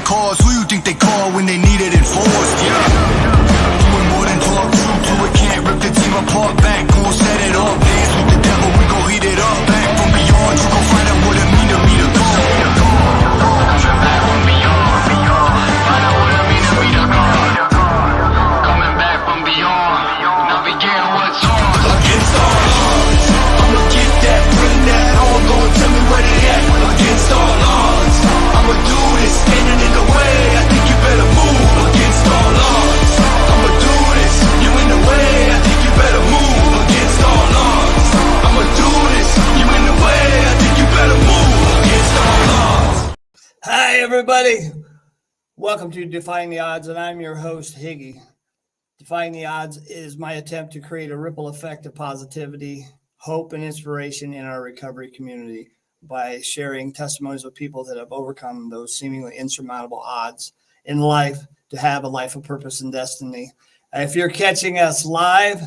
cause. Who you think they call when they need it enforced? Yeah. Doing more than talk, true to it, can't rip the team apart. Back, gon' set it off. Dance with the devil, we gon' heat it up. Back from beyond, you gon' find out what it mean to be the God. Back from beyond, find out what it mean to be the God. Coming back from beyond, now begin what's on. Against all odds, I'ma get that, bring that on. Go and tell me where they at. Against all odds, I'ma do this, standing in the way. I think you better move. Against all odds, I'ma do this, you in the way. I think you better move. Against all odds, I'ma do this, you in the way. I think you better move. Against all odds. Hi everybody, welcome to Defying the Odds, and I'm your host Higgy. Defying the Odds is my attempt to create a ripple effect of positivity, hope, and inspiration in our recovery community by sharing testimonies of people that have overcome those seemingly insurmountable odds in life to have a life of purpose and destiny. If you're catching us live,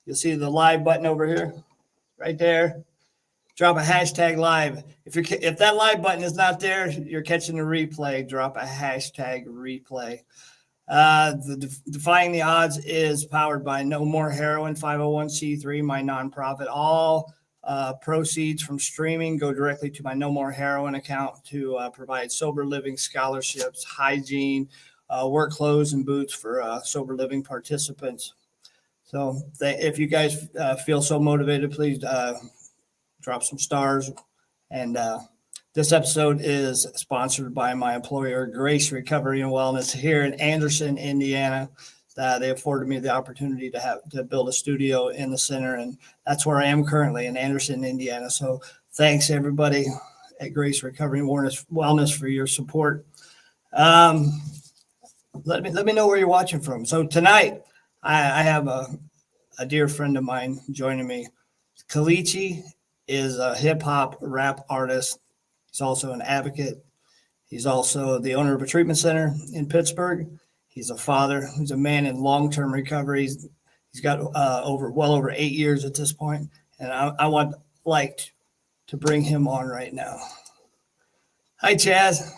you'll see the live button over here, right there. Drop a hashtag live. If that live button is not there, you're catching a replay. Drop a hashtag replay. Defying the Odds is powered by No More Heroin, 501c3, my nonprofit. All proceeds from streaming go directly to my No More Heroin account to provide sober living scholarships, hygiene, work clothes, and boots for sober living participants. So if you guys feel so motivated, please drop some stars. And this episode is sponsored by my employer, Grace Recovery and Wellness, here in Anderson, Indiana. They afforded me the opportunity to build a studio in the center, and that's where I am currently, in Anderson, Indiana. So thanks everybody at Grace Recovery and Wellness for your support. Let me know where you're watching from. So tonight I have a dear friend of mine joining me. Colicchie is a hip hop rap artist. He's also an advocate. He's also the owner of a treatment center in Pittsburgh. He's a father. He's a man in long-term recovery. He's got well over 8 years at this point, and I would like to bring him on right now. Hi, Chaz.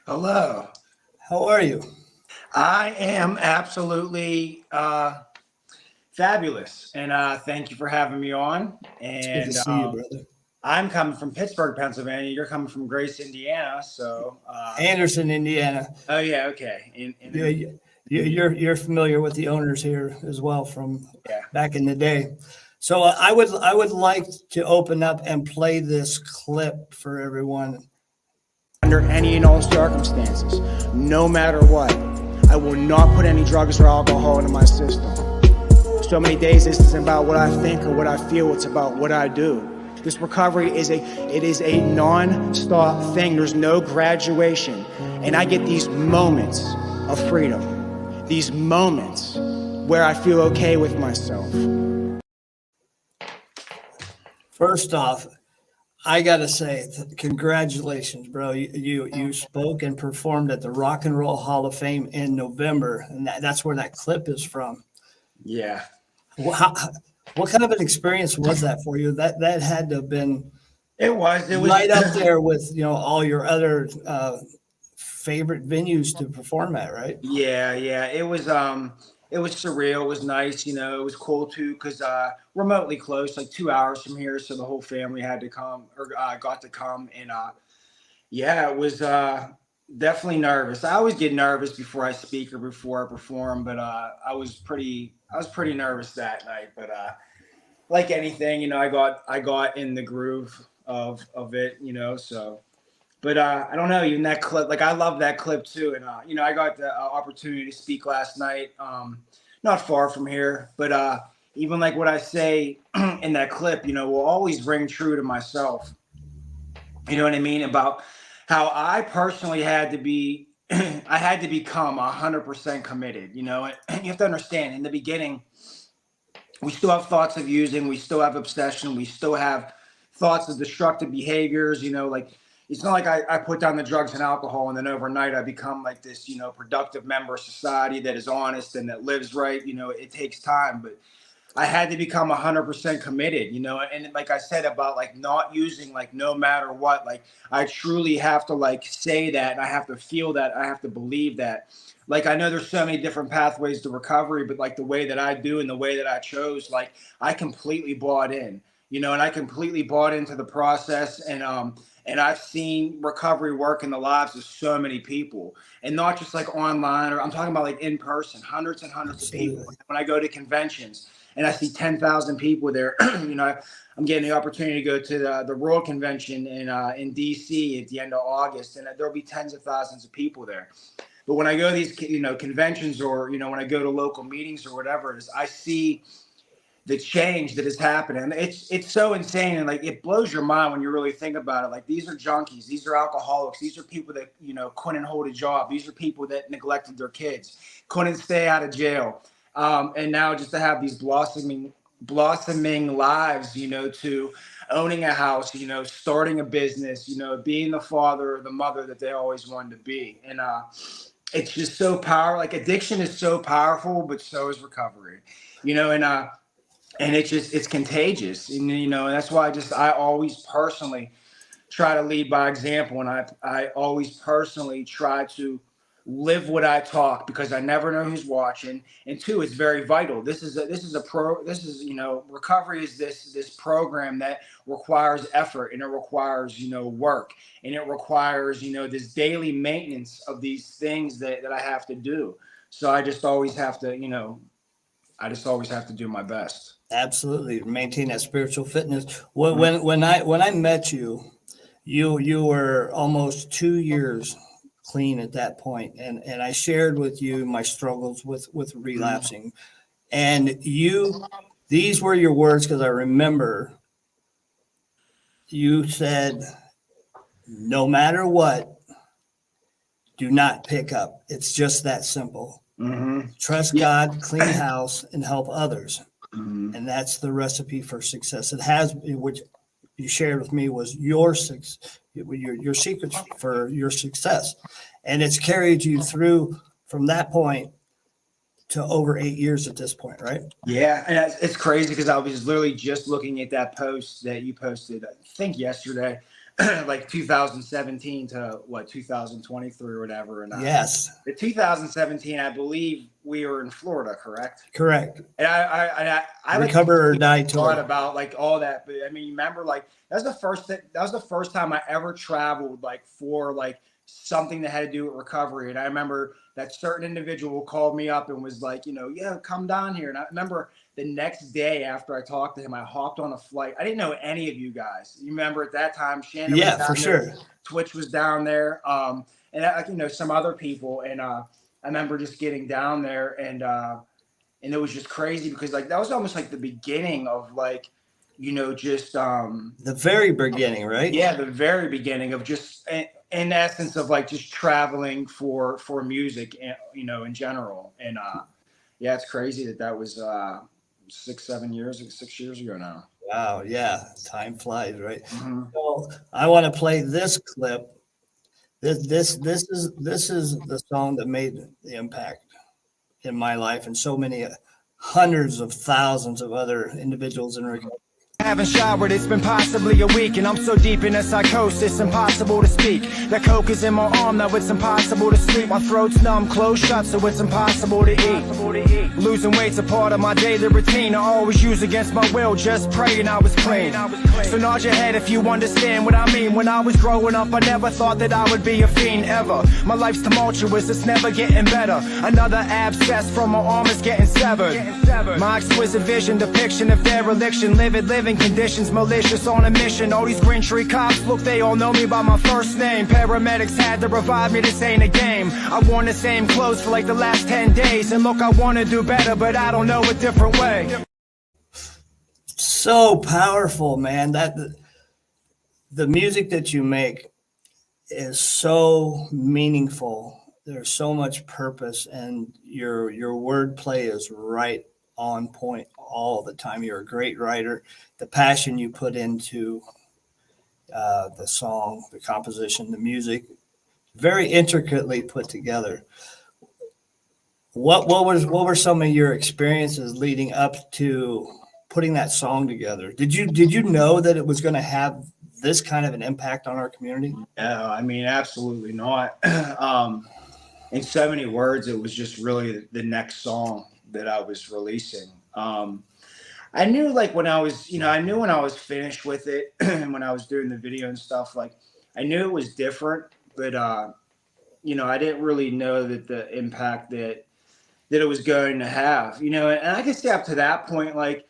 Hello. How are you? I am absolutely fabulous, and thank you for having me on. And it's good to see you, brother. I'm coming from Pittsburgh, Pennsylvania. You're coming from Grace, Indiana. So Anderson, Indiana. Oh yeah, okay. You're familiar with the owners here as well from back in the day. So I would like to open up and play this clip for everyone. Under any and all circumstances, no matter what, I will not put any drugs or alcohol into my system. So many days this isn't about what I think or what I feel, it's about what I do. This recovery is a non-stop thing. There's no graduation. And I get these moments of freedom, these moments where I feel okay with myself. First off, I got to say, congratulations, bro. You spoke and performed at the Rock and Roll Hall of Fame in November, and that's where that clip is from. Yeah. What kind of an experience was that for you? That had to have been it was right up there with all your other favorite venues to perform at, right? Yeah. It was surreal. It was nice. It was cool too because remotely close, like 2 hours from here, so the whole family had to come or got to come, and it was definitely nervous. I always get nervous before I speak or before I perform, but I was pretty nervous that night. But like anything, I got in the groove of it, so. But I don't know, even that clip, like I love that clip too. And, I got the opportunity to speak last night, not far from here, but even like what I say in that clip, will always ring true to myself. You know what I mean? About how I personally had to be, I had to become 100% committed, and you have to understand in the beginning, we still have thoughts of using, we still have obsession, we still have thoughts of destructive behaviors, like it's not like I put down the drugs and alcohol and then overnight I become like this, productive member of society that is honest and that lives right. It takes time, but I had to become 100% committed, you know, and like I said about like not using like no matter what, like I truly have to like say that, and I have to feel that, I have to believe that. Like I know there's so many different pathways to recovery, but like the way that I do and the way that I chose, like I completely bought in, you know, and I completely bought into the process, and I've seen recovery work in the lives of so many people, and not just like online, or I'm talking about like in person, hundreds and hundreds of people. When I go to conventions and I see 10,000 people there, you know, I'm getting the opportunity to go to the World Convention in DC at the end of August, and there'll be tens of thousands of people there. But when I go to these, you know, conventions, or, you know, when I go to local meetings or whatever it is, I see the change that is happening. It's so insane, and like it blows your mind when you really think about it. Like these are junkies, these are alcoholics, these are people that, you know, couldn't hold a job, these are people that neglected their kids, couldn't stay out of jail, and now just to have these blossoming lives, you know, to owning a house, you know, starting a business, you know, being the father or the mother that they always wanted to be. And it's just so powerful. Like addiction is so powerful, but so is recovery, you know, and it's contagious. And, you know, and that's why I always personally try to lead by example. And I always personally try to live what I talk, because I never know who's watching. And two, it's very vital. This is you know, recovery is this program that requires effort, and it requires, you know, work, and it requires, you know, this daily maintenance of these things that I have to do. So I just always have to, you know, do my best. Absolutely. Maintain that spiritual fitness. When I met you, you were almost 2 years clean at that point. And I shared with you my struggles with relapsing. And these were your words, because I remember you said, no matter what, do not pick up. It's just that simple. Mm-hmm. Trust God, clean house, and help others. Mm-hmm. And that's the recipe for success. It has, which you shared with me, was your secrets for your success. And it's carried you through from that point to over 8 years at this point, right? Yeah. And it's crazy, because I was literally just looking at that post that you posted, I think yesterday, like 2017 to 2023 or whatever. And yes, the 2017, I believe we were in Florida, correct? Correct. And I Recover or Die tour. Thought about like all that, but I mean, remember, like that was the first time I ever traveled like for like something that had to do with recovery. And I remember that certain individual called me up and was like, you know, yeah, come down here. And I remember the next day after I talked to him, I hopped on a flight. I didn't know any of you guys. You remember at that time, Shannon? Yeah, was down for there, sure. Twitch was down there, and you know, some other people. And I remember just getting down there, and it was just crazy, because like that was almost like the beginning of like, you know, just the very beginning, right? Yeah, the very beginning of just in essence of like just traveling for music, and you know, in general. And yeah, it's crazy that was 6 years ago now. Wow, yeah, time flies, right? Mm-hmm. So I want to play this clip. This is the song that made the impact in my life, and so many hundreds of thousands of other individuals in recovery. Haven't showered, it's been possibly a week, and I'm so deep in a psychosis, impossible to speak. That coke is in my arm, now it's impossible to sleep. My throat's numb, closed shut, so it's impossible to eat. Losing weight's a part of my daily routine. I always use against my will, just praying I was clean. So nod your head if you understand what I mean. When I was growing up, I never thought that I would be a fiend, ever. My life's tumultuous, it's never getting better. Another abscess from my arm is getting severed. My exquisite vision, depiction of dereliction, livid living conditions, malicious on a mission. All these Green Tree cops, look, they all know me by my first name. Paramedics had to revive me, this ain't a game. I worn the same clothes for like the last 10 days. And look, I want to do better, but I don't know a different way. So powerful, man. That the music that you make is so meaningful. There's so much purpose, and your wordplay is right on point all the time. You're a great writer. The passion you put into the song, the composition, the music, very intricately put together. What were some of your experiences leading up to putting that song together? Did you know that it was going to have this kind of an impact on our community? No, I mean, absolutely not. In so many words, it was just really the next song that I was releasing. I knew like when I was, I knew when I was finished with it and when I was doing the video and stuff, like I knew it was different, but I didn't really know that the impact that it was going to have, and I could say up to that point, like,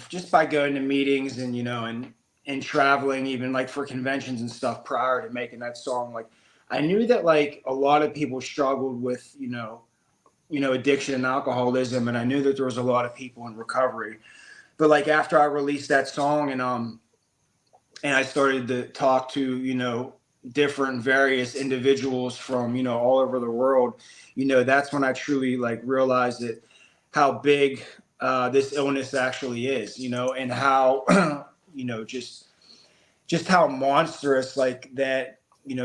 just by going to meetings and, and traveling even like for conventions and stuff prior to making that song, like I knew that like a lot of people struggled with, addiction and alcoholism. And I knew that there was a lot of people in recovery, but like after I released that song and I started to talk to, different various individuals from, all over the world, that's when I truly like realized that how big this illness actually is, and how, just how monstrous like that,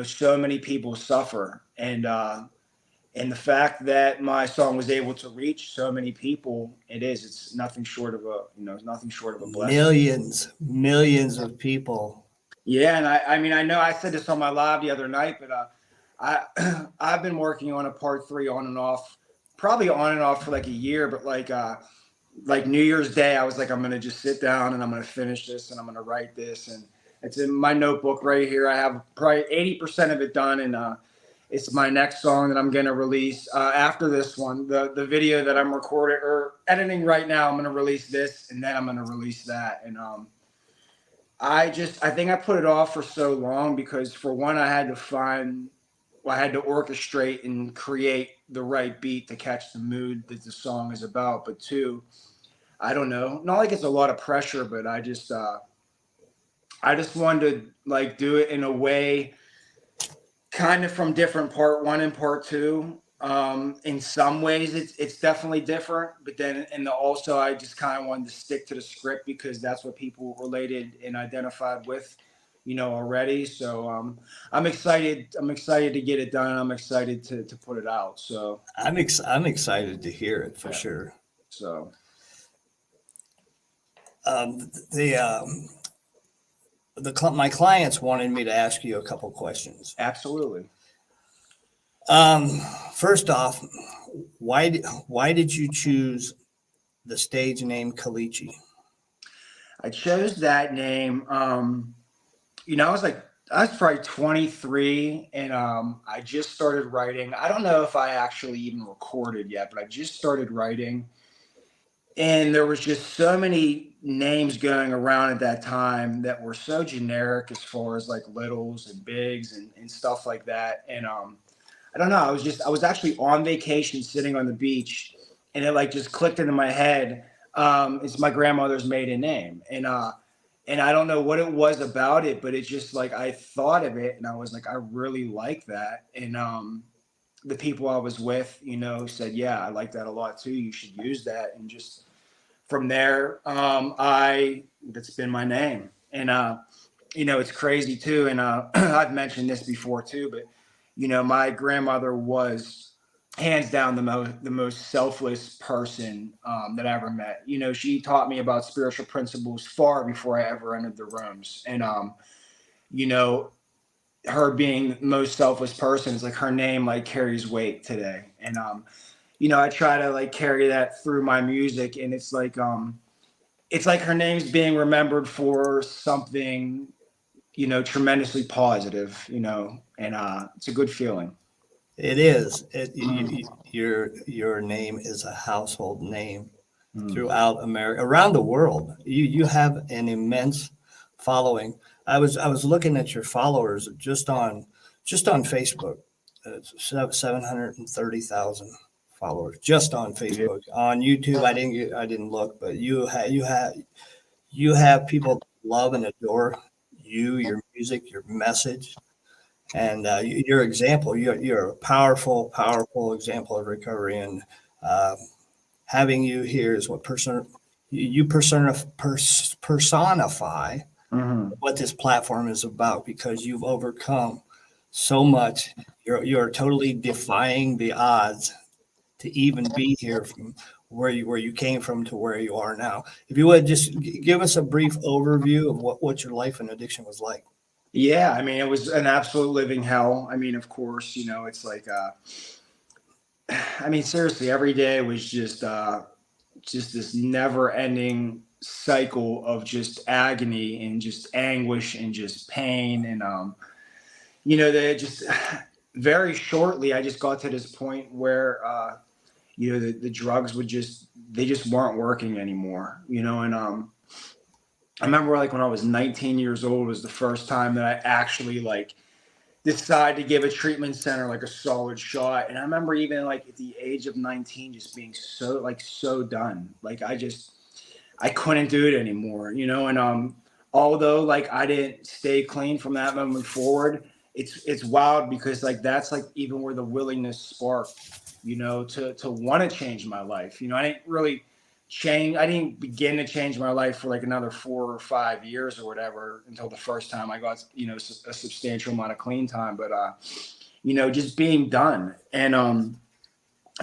so many people suffer. And the fact that my song was able to reach so many people, it's nothing short of nothing short of a blessing. Millions of people. Yeah. And I mean, I know I said this on my live the other night, but I've been working on a part 3 on and off, probably on and off for like a year, but like New Year's Day, I was like, I'm going to just sit down and I'm going to finish this and I'm going to write this. And it's in my notebook right here. I have probably 80% of it done. And it's my next song that I'm going to release after this one. The video that I'm recording or editing right now, I'm going to release this and then I'm going to release that. And I think I put it off for so long because for one, I had to orchestrate and create the right beat to catch the mood that the song is about. But two, I don't know, not like it's a lot of pressure, but I just wanted to like do it in a way kind of from different part 1 and part 2. In some ways it's definitely different, but then also I just kind of wanted to stick to the script because that's what people related and identified with, already. So I'm excited to get it done. I'm excited to put it out. So I'm excited to hear it for sure. So my clients wanted me to ask you a couple questions. absolutely. First off, why did you choose the stage name Colicchie? I chose that name. I was probably 23 and I just started writing. I don't know if I actually even recorded yet, but I just started writing. And there was just so many names going around at that time that were so generic as far as like littles and bigs and stuff like that. And I don't know. I was actually on vacation sitting on the beach and it like just clicked into my head. It's my grandmother's maiden name. And I don't know what it was about it, but it's just like I thought of it and I was like, I really like that. And the people I was with, said, yeah, I like that a lot too. You should use that. And just from there, that's been my name. And, it's crazy too. And I've mentioned this before too, but, my grandmother was hands down the most selfless person that I ever met. She taught me about spiritual principles far before I ever entered the rooms. And, her being the most selfless person is like her name like carries weight today. And, I try to like carry that through my music. And it's like her name's being remembered for something, tremendously positive, and it's a good feeling. It is. Your name is a household name throughout America, around the world. You have an immense following. I was looking at your followers just on Facebook. 730,000 followers just on Facebook. On YouTube, I didn't look, but you have people that love and adore you, your music, your message. And your example, you're a powerful example of recovery. And having you here is what you personify what this platform is about, because you've overcome so much. You're totally defying the odds to even be here from where you came from to where you are now. If you would just give us a brief overview of what your life in addiction was like. Yeah, I mean, it was an absolute living hell. I mean, of course, it's like, I mean, seriously, every day was just this never-ending cycle of just agony and just anguish and just pain. And they just very shortly, I just got to this point where the drugs they just weren't working anymore. And I remember like when I was 19 years old was the first time that I actually like decided to give a treatment center like a solid shot. And I remember even like at the age of 19 just being so done. Like I couldn't do it anymore, and although like I didn't stay clean from that moment forward, it's wild because like that's like even where the willingness sparked, to want to change my life. I didn't really I didn't begin to change my life for like another 4 or 5 years or whatever until the first time I got, a substantial amount of clean time. But, just being done. And,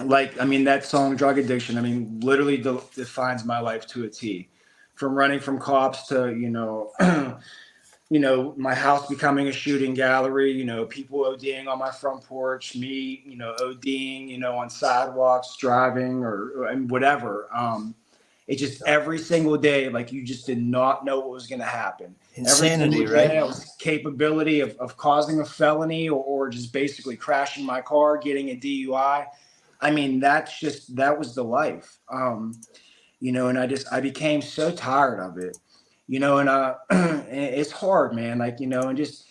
like, I mean, that song Drug Addiction, I mean, literally defines my life to a T. From running from cops to, my house becoming a shooting gallery, people ODing on my front porch, me, ODing, on sidewalks, driving and whatever. It just every single day, like you just did not know what was going to happen. Insanity, every right? It was capability of causing a felony or just basically crashing my car, getting a DUI. I mean, that was the life. And I became so tired of it. And it's hard, man. Like, and just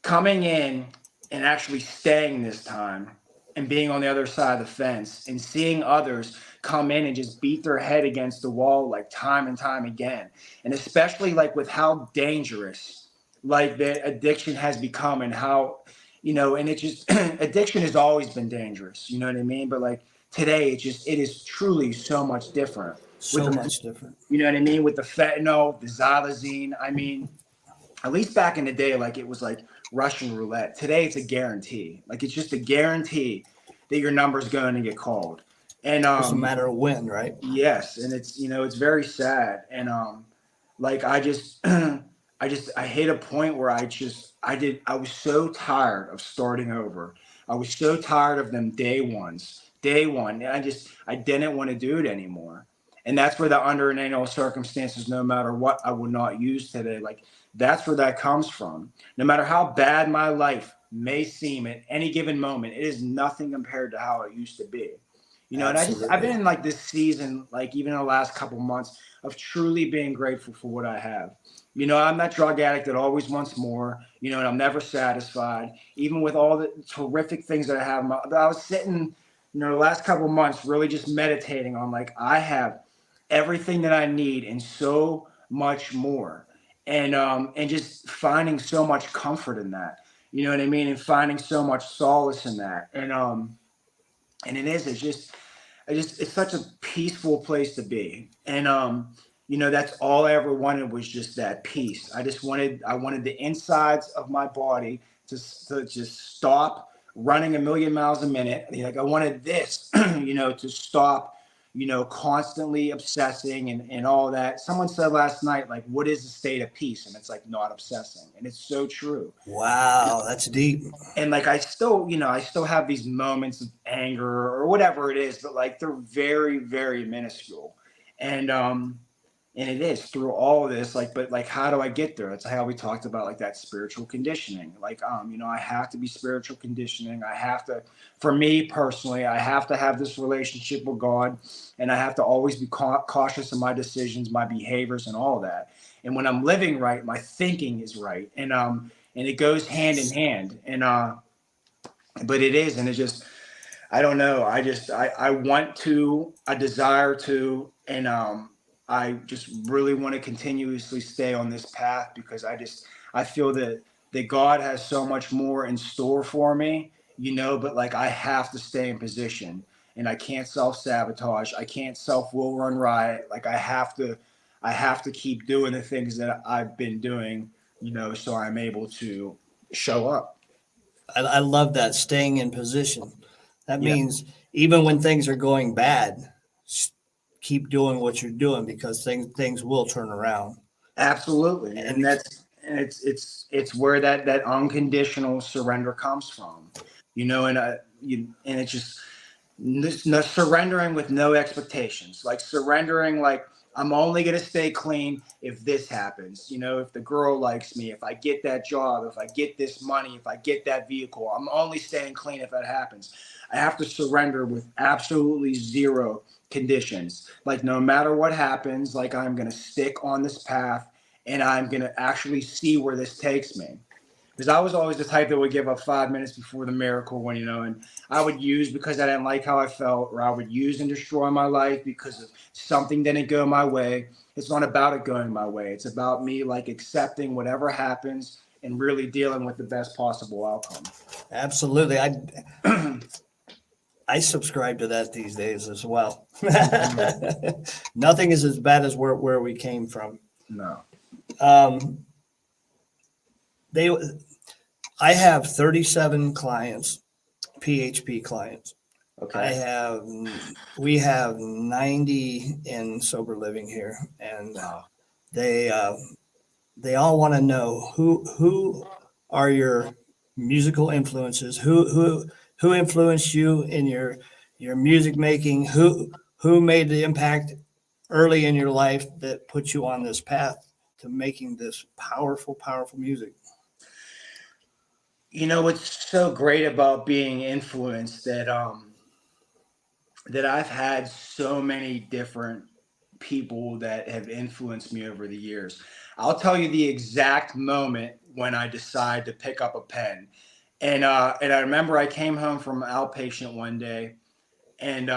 coming in and actually staying this time and being on the other side of the fence and seeing others come in and just beat their head against the wall like time and time again. And especially like with how dangerous like the addiction has become and how, and it just addiction has always been dangerous. You know what I mean? But like today, it is truly so much different. So much different. You know what I mean? With the fentanyl, the xylazine. I mean, at least back in the day, like it was like Russian roulette. Today, it's a guarantee. Like it's just a guarantee that your number's going to get called. And doesn't matter when, right? Yes, and it's it's very sad. And like I hit a point where I was so tired of starting over. I was so tired of them day one. And I didn't want to do it anymore. And that's where the under any circumstances, no matter what, I would not use today. Like that's where that comes from. No matter how bad my life may seem at any given moment, it is nothing compared to how it used to be. And I've been in like this season, like even in the last couple months of truly being grateful for what I have. I'm that drug addict that always wants more, and I'm never satisfied, even with all the terrific things that I have. I was sitting, the last couple months really just meditating on like, I have everything that I need and so much more. And just finding so much comfort in that, you know what I mean? And finding so much solace in that. And it's such a peaceful place to be. And, that's all I ever wanted was just that peace. I wanted the insides of my body to just stop running 1,000,000 miles a minute. Like I wanted this, to stop, constantly obsessing and all that. Someone said last night, like, what is the state of peace? And it's like not obsessing. And it's so true. Wow, that's deep. And like I still have these moments of anger or whatever it is, but like they're very, very minuscule. And it is through all of this, like, but like, how do I get there? That's how we talked about like that spiritual conditioning. Like, I have to be spiritual conditioning. For me personally, I have to have this relationship with God, and I have to always be cautious of my decisions, my behaviors, and all that. And when I'm living right, my thinking is right. And it goes hand in hand. And, but it is, and it just, I don't know. I want to, I desire to, and, I just really want to continuously stay on this path because I feel that God has so much more in store for me, but like I have to stay in position and I can't self-sabotage. I can't self-will run riot. Like I have to keep doing the things that I've been doing, so I'm able to show up. I love that, staying in position. That means even when things are going bad, keep doing what you're doing because things will turn around. Absolutely. And It's where that unconditional surrender comes from, and it's just no surrendering with no expectations, like surrendering, like I'm only going to stay clean if this happens. If the girl likes me, if I get that job, if I get this money, if I get that vehicle, I'm only staying clean if that happens. I have to surrender with absolutely zero conditions. Like no matter what happens, like I'm going to stick on this path and I'm going to actually see where this takes me. Because I was always the type that would give up 5 minutes before the miracle and I would use because I didn't like how I felt, or I would use and destroy my life because of something didn't go my way. It's not about it going my way. It's about me like accepting whatever happens and really dealing with the best possible outcome. Absolutely. I subscribe to that these days as well. Nothing is as bad as where we came from. No. I have 37 clients, PHP clients. Okay. We have 90 in sober living here, and they all want to know who are your musical influences, who influenced you in your music making, who made the impact early in your life that put you on this path to making this powerful music. What's so great about being influenced that I've had so many different people that have influenced me over the years. I'll tell you the exact moment when I decided to pick up a pen. And I remember I came home from outpatient one day, and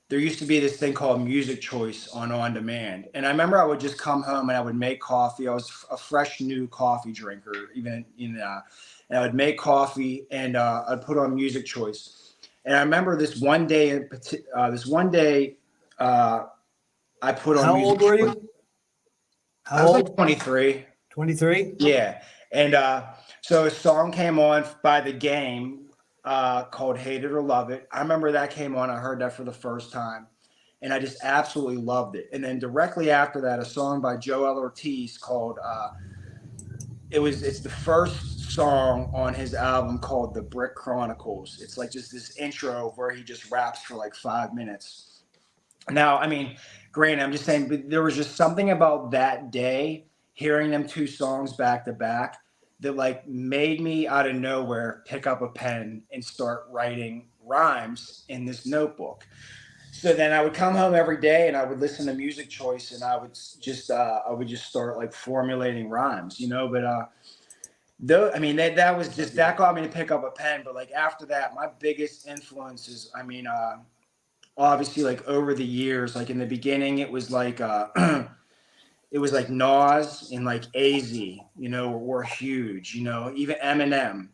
there used to be this thing called Music Choice on demand. And I remember I would just come home and I would make coffee. I was a fresh new coffee drinker, even and I would make coffee and I'd put on Music Choice. And I remember this one day, I put on. How Music old were Choice. you? I was like 23. 23? Yeah. And so a song came on by The Game called Hate It or Love It. I remember that came on. I heard that for the first time, and I just absolutely loved it. And then directly after that, a song by Joel Ortiz called it's the first song on his album called The Brick Chronicles. It's like just this intro where he just raps for like 5 minutes. Now, I mean, granted, I'm just saying, but there was just something about that day, hearing them two songs back to back, that like made me out of nowhere pick up a pen and start writing rhymes in this notebook. So then I would come home every day and I would listen to Music Choice, and I would just start like formulating rhymes, But though, I mean, that got me to pick up a pen. But like after that, my biggest influences, I mean, obviously like over the years, like in the beginning, it was like it was like Nas and like AZ, were huge, even Eminem,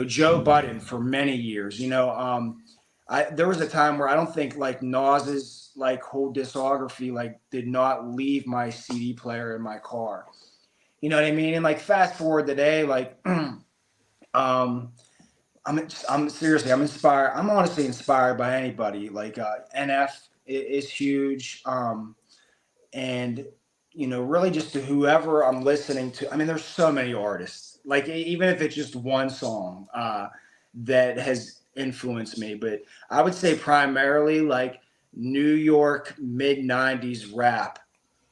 Joe Budden for many years, there was a time where I don't think like Nas's like whole discography like did not leave my CD player in my car. You know what I mean? And like fast forward today, like I'm seriously, I'm inspired. I'm honestly inspired by anybody. Like NF is huge. And really just to whoever I'm listening to. I mean, there's so many artists, like even if it's just one song that has influenced me, but I would say primarily like New York mid-90s rap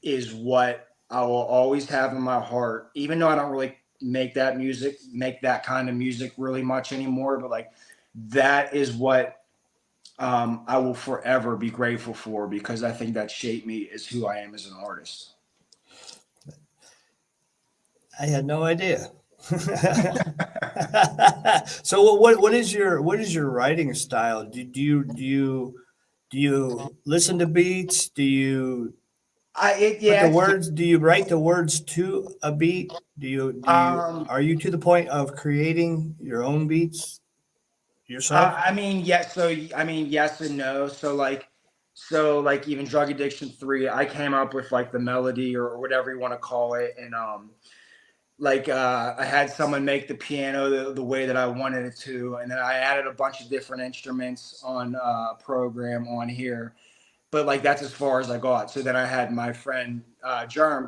is what I will always have in my heart, even though I don't really make that kind of music really much anymore. But like that is what I will forever be grateful for, because I think that shaped me as who I am as an artist. I had no idea. So what is your writing style? Do you listen to beats? Do you put the words? Do you write the words to a beat? Are you to the point of creating your own beats yourself? I mean, yes. So I mean, yes and no. So like even Drug Addiction 3, I came up with like the melody or whatever you want to call it, and I had someone make the piano the way that I wanted it to, and then I added a bunch of different instruments on a program on here. But like that's as far as I got. So then I had my friend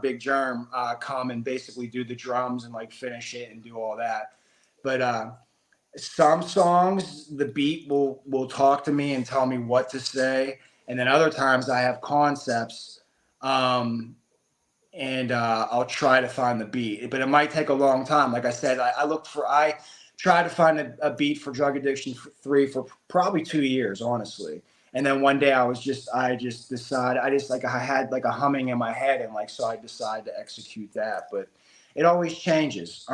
Big Germ, come and basically do the drums and like finish it and do all that. But some songs the beat will talk to me and tell me what to say, and then other times I have concepts. And I'll try to find the beat, but it might take a long time. Like I said, I tried to find a beat for Drug Addiction 3 for probably 2 years, honestly. And then one day I just decided, I had like a humming in my head, and like, so I decided to execute that, but it always changes.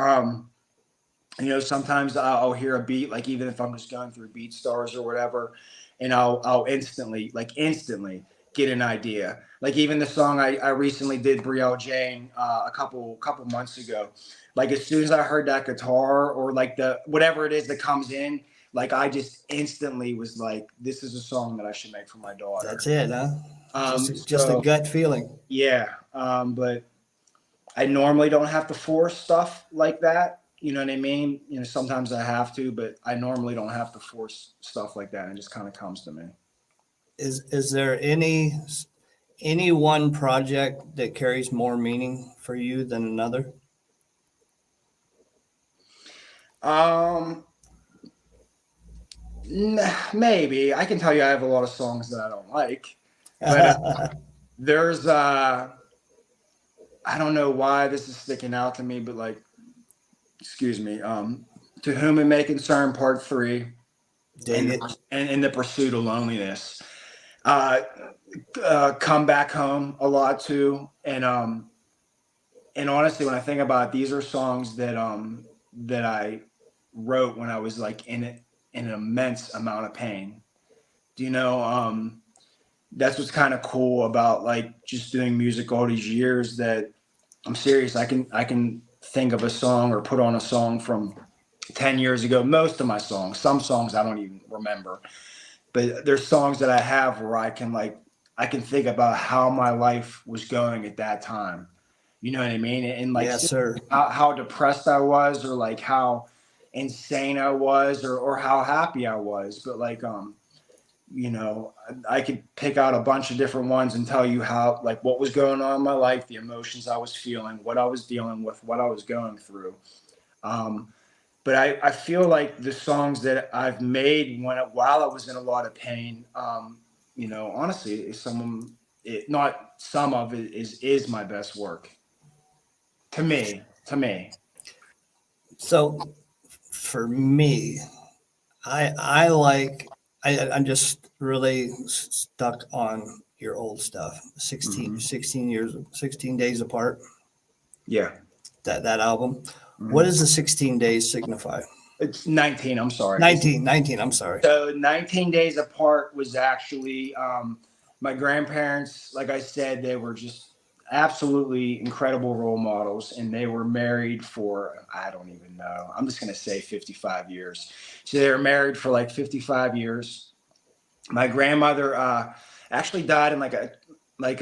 Sometimes I'll hear a beat, like even if I'm just going through BeatStars or whatever, and I'll instantly get an idea. Like even the song I recently did, Brielle Jane, a couple months ago. Like as soon as I heard that guitar or like the whatever it is that comes in, like I just instantly was like, this is a song that I should make for my daughter. That's it, huh? Just a gut feeling. Yeah. But I normally don't have to force stuff like that. You know what I mean? Sometimes I have to, but I normally don't have to force stuff like that. It just kind of comes to me. Is there any one project that carries more meaning for you than another? Maybe. I can tell you I have a lot of songs that I don't like, but there's I don't know why this is sticking out to me, but like, excuse me, To Whom It May Concern Part 3, and In the Pursuit of Loneliness. Come Back Home a lot too, and honestly, when I think about it, these are songs that I wrote when I was like in an immense amount of pain. That's what's kind of cool about like just doing music all these years, that I'm serious. I can think of a song or put on a song from 10 years ago. Most of my songs, some songs I don't even remember, but there's songs that I have where I can think about how my life was going at that time. You know what I mean? And like, yes, sir. How depressed I was, or like how insane I was, or how happy I was. But like, I could pick out a bunch of different ones and tell you how, like, what was going on in my life, the emotions I was feeling, what I was dealing with, what I was going through. But I feel like the songs that I've made while I was in a lot of pain, honestly, not some of it is my best work. To me. So for me, I'm just really stuck on your old stuff. 16 years, 16 Days Apart. Yeah. That album. Mm-hmm. What does the 16 days signify? It's 19. I'm sorry. 19. I'm sorry. So 19 Days Apart was actually my grandparents. Like I said, they were just absolutely incredible role models, and they were married for, I don't even know, I'm just going to say 55 years. So they were married for like 55 years. My grandmother actually died in like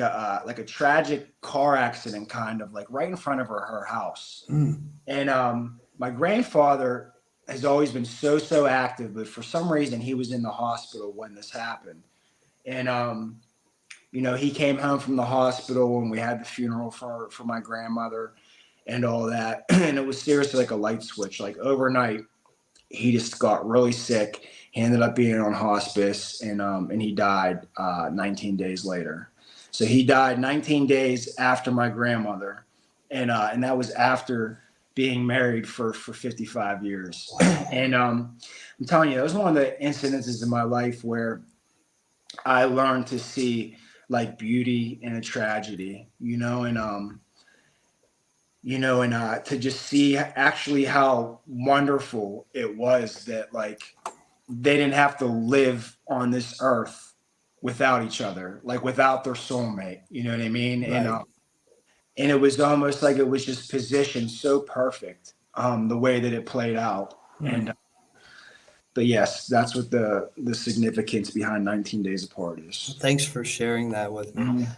a tragic car accident, kind of like right in front of her house. And my grandfather has always been so active, but for some reason he was in the hospital when this happened. And he came home from the hospital, and we had the funeral for my grandmother and all that. And it was seriously like a light switch. Like overnight, he just got really sick. He ended up being on hospice, and he died 19 days later. So he died 19 days after my grandmother, and that was after being married for 55 years. And I'm telling you, that was one of the incidences in my life where I learned to see like beauty in a tragedy, and to just see actually how wonderful it was that like they didn't have to live on this earth without each other, like without their soulmate, you know what I mean? Right. And it was almost like it was just positioned so perfect, the way that it played out. But yes, that's what the significance behind 19 Days Apart is. Thanks for sharing that with me.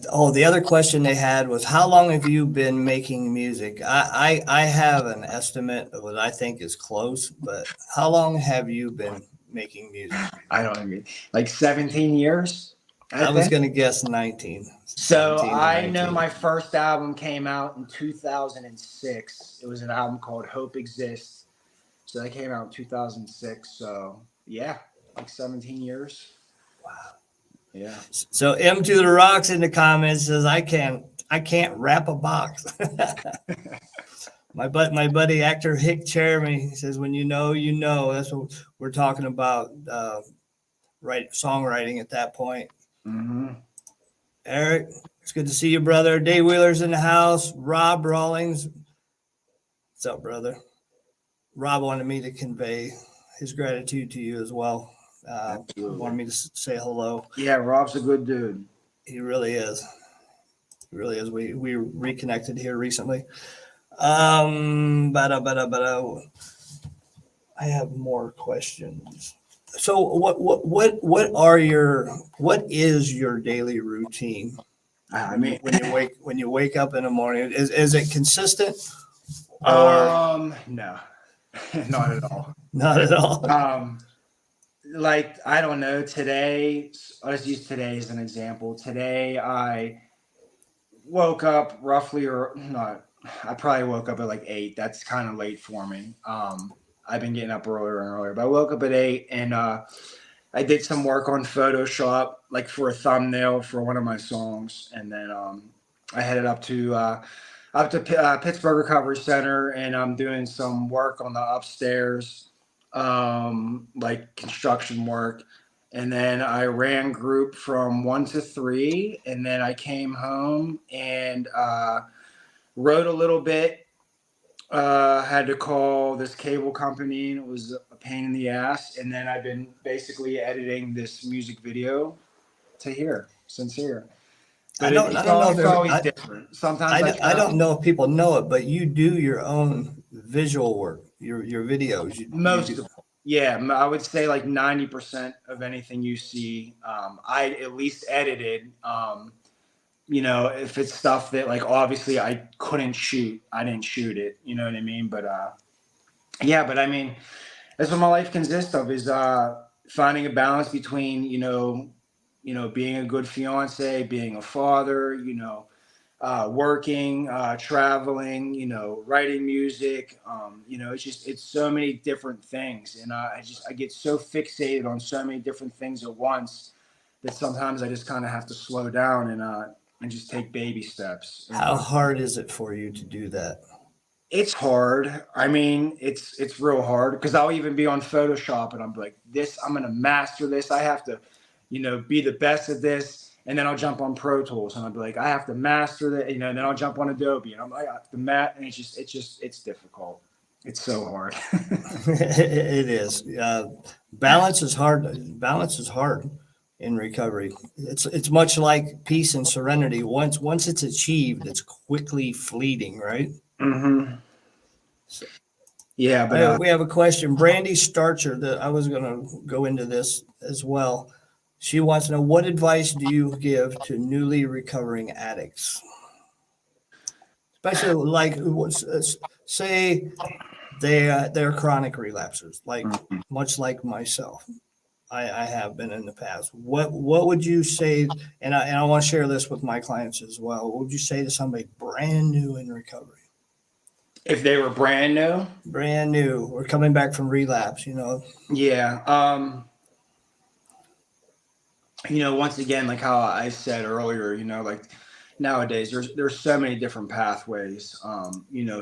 the other question they had was, how long have you been making music? I have an estimate of what I think is close, but how long have you been making music? I don't know, like 17 years. I was think. going to guess 19. So 17 to I 19. know my first album came out in 2006. It was an album called Hope Exists. So that came out in 2006. So yeah, like 17 years. Wow. Yeah. So M to the Rocks in the comments says, I can't wrap a box. My buddy actor Hick Cheremy says, when you know, you know. That's what we're talking about, songwriting at that point. Mm-hmm. Eric, it's good to see you, brother. Dave Wheeler's in the house. Rob Rawlings. What's up, brother? Rob wanted me to convey his gratitude to you as well. Wanted me to say hello. Yeah, Rob's a good dude. He really is. He really is. We reconnected here recently. I have more questions. So what is your daily routine? I mean, when you wake up in the morning, is it consistent? no, not at all. Not at all. Like, I don't know, today, let's use today as an example. Today I woke up roughly, or not, I probably woke up at like 8. That's kind of late for me. I've been getting up earlier and earlier, but I woke up at 8 and I did some work on Photoshop, like for a thumbnail for one of my songs. And then I headed up to Pittsburgh Recovery Center, and I'm doing some work on the upstairs, like construction work. And then I ran group from 1 to 3, and then I came home and wrote a little bit. Had to call this cable company, and it was a pain in the ass. And then I've been basically editing this music video to here, since here. But it's always different. Sometimes I don't know if people know it, but you do your own visual work, your videos. Yeah, I would say like 90% of anything you see, I at least edited. If it's stuff that, like, obviously I couldn't shoot, I didn't shoot it. You know what I mean? But but I mean, that's what my life consists of, is finding a balance between being a good fiance, being a father, working, traveling, writing music, it's so many different things. And I get so fixated on so many different things at once that sometimes I just kind of have to slow down and just take baby steps. How hard is it for you to do that? It's hard. I mean, it's real hard, because I'll even be on Photoshop and I'm like, I'm going to master this. I have to, be the best at this. And then I'll jump on Pro Tools and I'll be like, I have to master that, and then I'll jump on Adobe and I'm like, I have to and it's difficult. It's so hard. It is. Balance is hard. Balance is hard in recovery. It's much like peace and serenity. Once it's achieved, it's quickly fleeting, right? Mm-hmm. Yeah, but we have a question. Brandy Starcher, that I was going to go into this as well. She wants to know, what advice do you give to newly recovering addicts? Especially, like, say they're chronic relapsers, like much like myself. I have been in the past. What would you say? And I want to share this with my clients as well. What would you say to somebody brand new in recovery? If they were brand new, we're coming back from relapse, Yeah. Once again, like how I said earlier, like nowadays there's so many different pathways,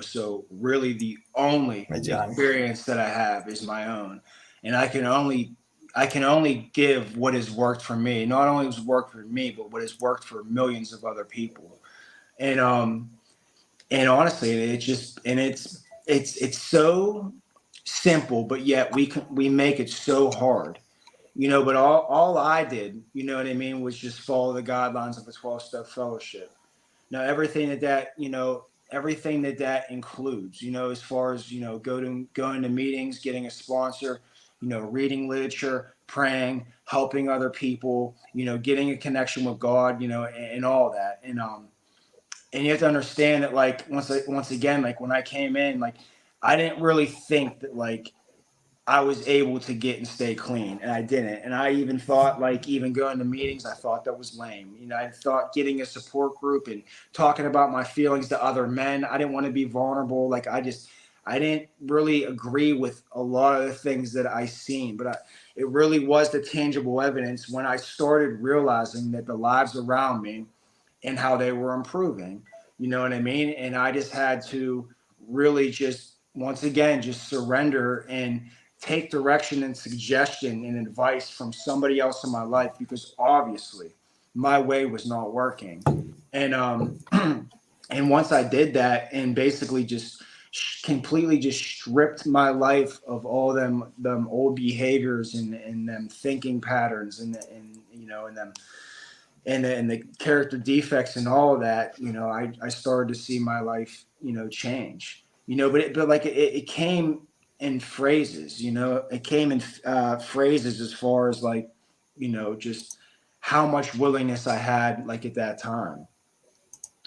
so really the only experience that I have is my own. And I can only give what has worked for me. Not only has worked for me, but what has worked for millions of other people. And honestly, it's so simple, but yet we make it so hard. But all I did, was just follow the guidelines of a 12-step fellowship. Now, everything that includes, as far as, going to meetings, getting a sponsor, reading literature, praying, helping other people, getting a connection with God, and all that. And you have to understand that, like, once again, like when I came in, like I didn't really think that like I was able to get and stay clean, and I didn't. And I even thought, like, even going to meetings, I thought that was lame. I thought getting a support group and talking about my feelings to other men, I didn't want to be vulnerable. Like, I didn't really agree with a lot of the things that I seen, but it really was the tangible evidence when I started realizing that the lives around me and how they were improving. You know what I mean? And I just had to really just, once again, just surrender and take direction and suggestion and advice from somebody else in my life, because obviously my way was not working. And and once I did that and basically just completely just stripped my life of all them old behaviors and them thinking patterns and them and the character defects and all of that, I started to see my life, change, but like it came in phrases, it came in phrases as far as like, just how much willingness I had like at that time.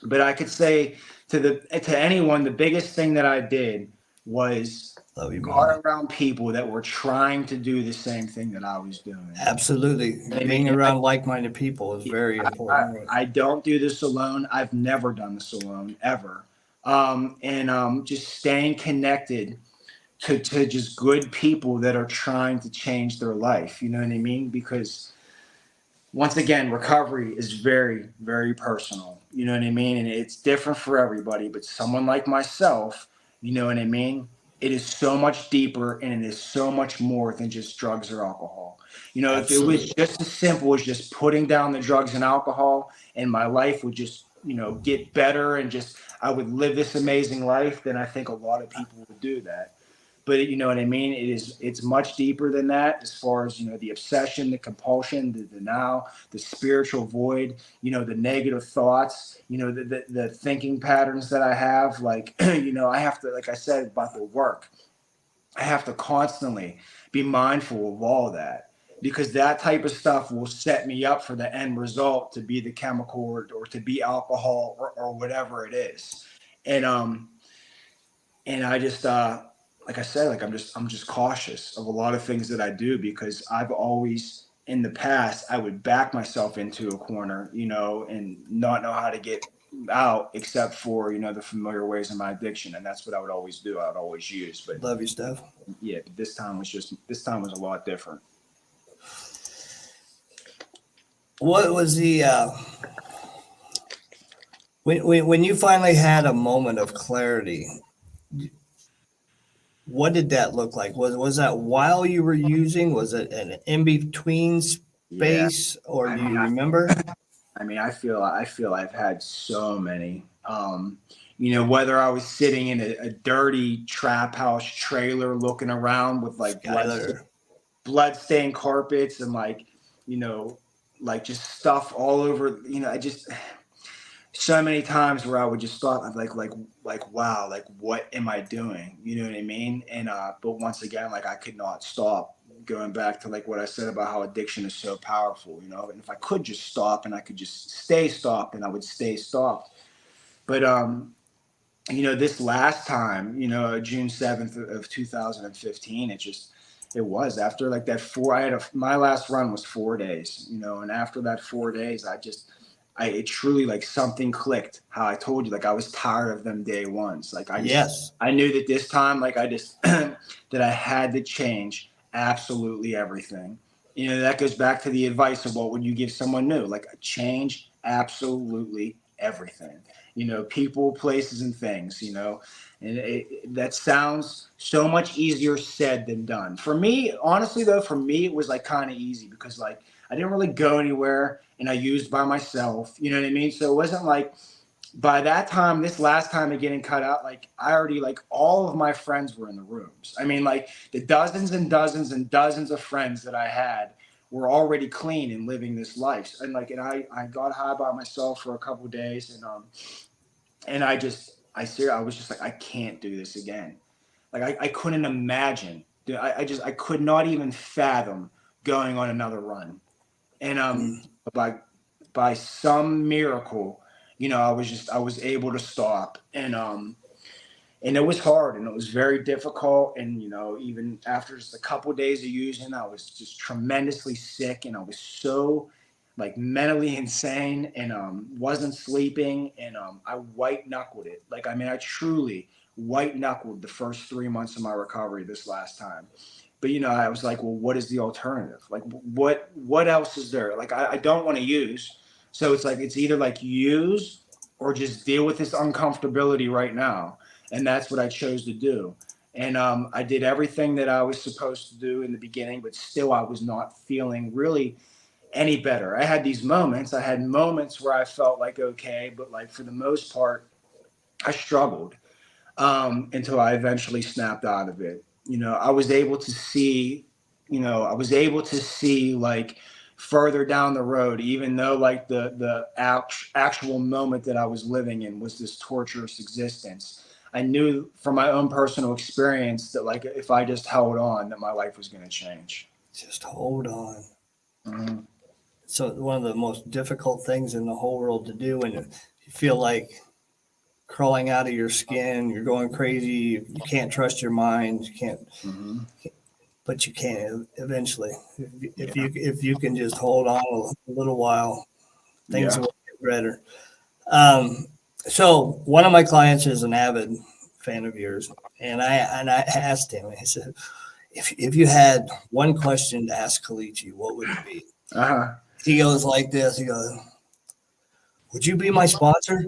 But I could say to anyone, the biggest thing that I did was got around people that were trying to do the same thing that I was doing. Absolutely. Being around like-minded people is very important. I don't do this alone. I've never done this alone, ever. Just staying connected to just good people that are trying to change their life. You know what I mean? Because once again, recovery is very, very personal. You know what I mean? And it's different for everybody. But someone like myself, you know what I mean? It is so much deeper, and it is so much more than just drugs or alcohol. If it was just as simple as just putting down the drugs and alcohol, and my life would just, get better, and just I would live this amazing life, then I think a lot of people would do that. But you know what I mean? It's much deeper than that, as far as, the obsession, the compulsion, the denial, the spiritual void, the negative thoughts, the thinking patterns that I have. Like, I have to, like I said about the work, I have to constantly be mindful of all that, because that type of stuff will set me up for the end result to be the chemical or to be alcohol or whatever it is. And I just, like I said, like I'm just cautious of a lot of things that I do, because I've always, in the past, I would back myself into a corner, and not know how to get out, except for, the familiar ways of my addiction. And that's what I would always do. I would always use. But love you, Steph. Yeah, but this time was a lot different. What was the when you finally had a moment of clarity? What did that look like? Was that while you were using? Was it an in-between space? Yeah. Or do you remember? I feel I've had so many, whether I was sitting in a dirty trap house trailer looking around with like blood-stained carpets and like just stuff all over, I just, so many times where I would just thought like, wow, like what am I doing? You know what I mean? And, but once again, like I could not stop, going back to like what I said about how addiction is so powerful, and if I could just stop and I could just stay stopped, and I would stay stopped. But, this last time, June 7th of 2015, it was after like that my last run was 4 days, and after that 4 days, it truly, like something clicked. How I told you, like I was tired of them day ones. Like I knew that this time, like I just, that I had to change absolutely everything. That goes back to the advice of what would you give someone new? Like change absolutely everything. People, places, and things, and that sounds so much easier said than done. For me, honestly though, it was like kind of easy, because like I didn't really go anywhere, and I used by myself, you know what I mean? So it wasn't like, by that time, this last time of getting cut out, like I already, like all of my friends were in the rooms. I mean, like the dozens and dozens and dozens of friends that I had were already clean and living this life. And like, and I got high by myself for a couple of days, and I was just like, I can't do this again. Like I couldn't imagine Dude, I could not even fathom going on another run. And by some miracle, I was able to stop. And it was hard and it was very difficult. And, even after just a couple of days of using, I was just tremendously sick and I was so like mentally insane and wasn't sleeping. And I white knuckled it. Like, I mean, I truly white knuckled the first 3 months of my recovery this last time. But, I was like, well, what is the alternative? Like, what else is there? Like, I don't want to use. So it's like, it's either like use or just deal with this uncomfortability right now. And that's what I chose to do. And I did everything that I was supposed to do in the beginning, but still I was not feeling really any better. I had these moments. I had moments where I felt like, okay, but like for the most part, I struggled until I eventually snapped out of it. I was able to see, like further down the road, even though like the actual moment that I was living in was this torturous existence. I knew from my own personal experience that like if I just held on, that my life was going to change. Just hold on. Mm-hmm. So one of the most difficult things in the whole world to do when you feel like crawling out of your skin, you're going crazy, you can't trust your mind, you can't, but you can eventually. If you can just hold on a little while, things will get better. So one of my clients is an avid fan of yours, and I asked him. I said, if you had one question to ask Colicchie, what would it be? He goes like this. He goes, "Would you be my sponsor?"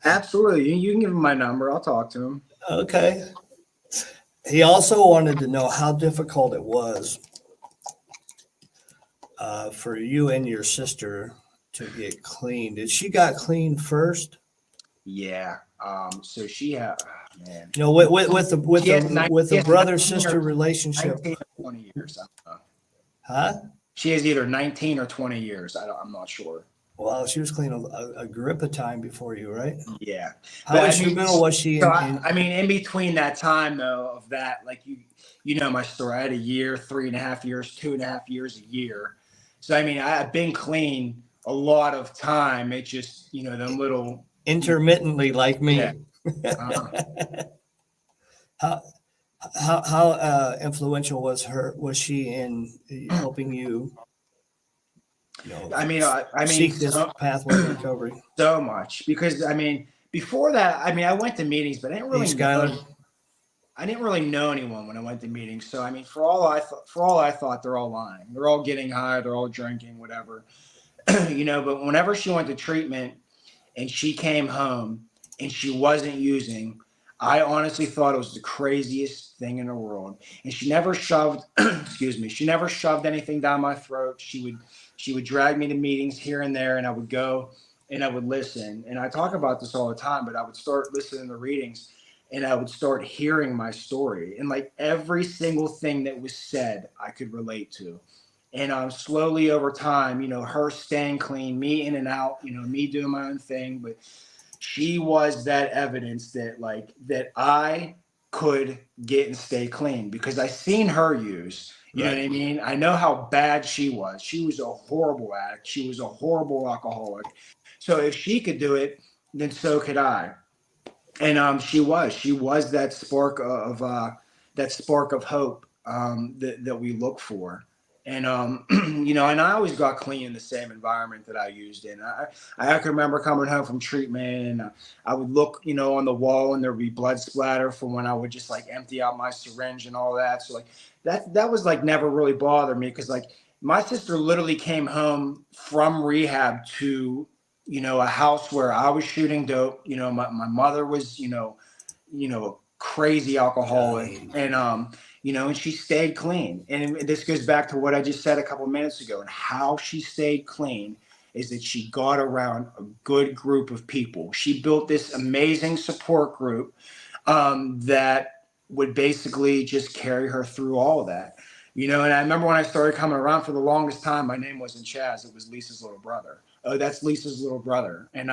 Absolutely. You can give him my number. I'll talk to him. Okay. He also wanted to know how difficult it was for you and your sister to get clean. Did she got clean first? Yeah. So she had, man. With the brother sister relationship. 19 or 20 years. I don't know. Huh? She has either 19 or 20 years. I'm not sure. Well, she was clean a grip of time before you, right? Yeah. How was she middle? Was she? In between that time though, of that, like you know my story. I had a year, 3.5 years, 2.5 years, a year. So I've been clean a lot of time. It just them little intermittently like me. Yeah. How influential was she in helping you? Seek this pathway to recovery. So much because before that, I went to meetings, but I didn't really know anyone when I went to meetings. So for all I thought, they're all lying. They're all getting high. They're all drinking, whatever. But whenever she went to treatment and she came home and she wasn't using, I honestly thought it was the craziest thing in the world. And she never shoved, she never shoved anything down my throat. She would drag me to meetings here and there, and I would go and I would listen. And I talk about this all the time, but I would start listening to readings and I would start hearing my story. And like every single thing that was said, I could relate to. And slowly over time, her staying clean, me in and out, me doing my own thing, but she was that evidence that I could get and stay clean because I seen her use. You know what I mean? I know how bad she was. She was a horrible addict. She was a horrible alcoholic. So if she could do it, then so could I. And she was that spark of hope that we look for. And, and I always got clean in the same environment that I used in. I can remember coming home from treatment and I would look, on the wall and there'd be blood splatter from when I would just like empty out my syringe and all that. So like that was like never really bothered me because like my sister literally came home from rehab to, a house where I was shooting dope. My mother was, a crazy alcoholic and, and she stayed clean. And this goes back to what I just said a couple of minutes ago. And how she stayed clean is that she got around a good group of people. She built this amazing support group that would basically just carry her through all of that. And I remember when I started coming around for the longest time, my name wasn't Chaz. It was Lisa's little brother. oh, that's Lisa's little brother. And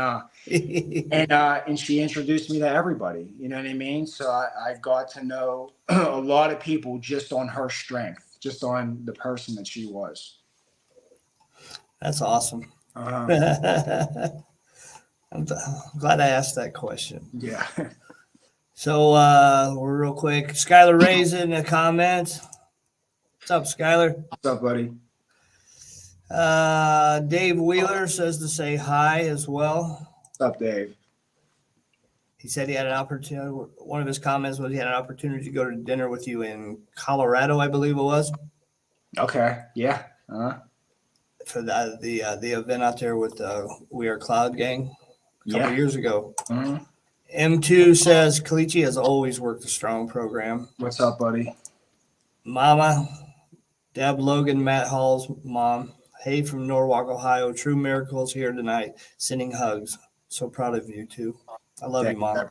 she introduced me to everybody, you know what I mean? So I got to know a lot of people just on her strength, just on the person that she was. That's awesome. Uh-huh. I'm glad I asked that question. Yeah. So we're real quick. Skylar Ray's in the comments. What's up, Skylar? What's up, buddy? Dave Wheeler says to say hi as well. What's up, Dave? He said he had an opportunity. One of his comments was he had an opportunity to go to dinner with you in Colorado, I believe it was. Okay. Yeah. Uh-huh. For the event out there with We Are Cloud Gang a couple years ago. Mm-hmm. M2 says Colicchie has always worked a strong program. What's up, buddy? Mama, Deb Logan, Matt Hall's mom. Hey, from Norwalk, Ohio. True miracles here tonight. Sending hugs. So proud of you too. I love you, Mom.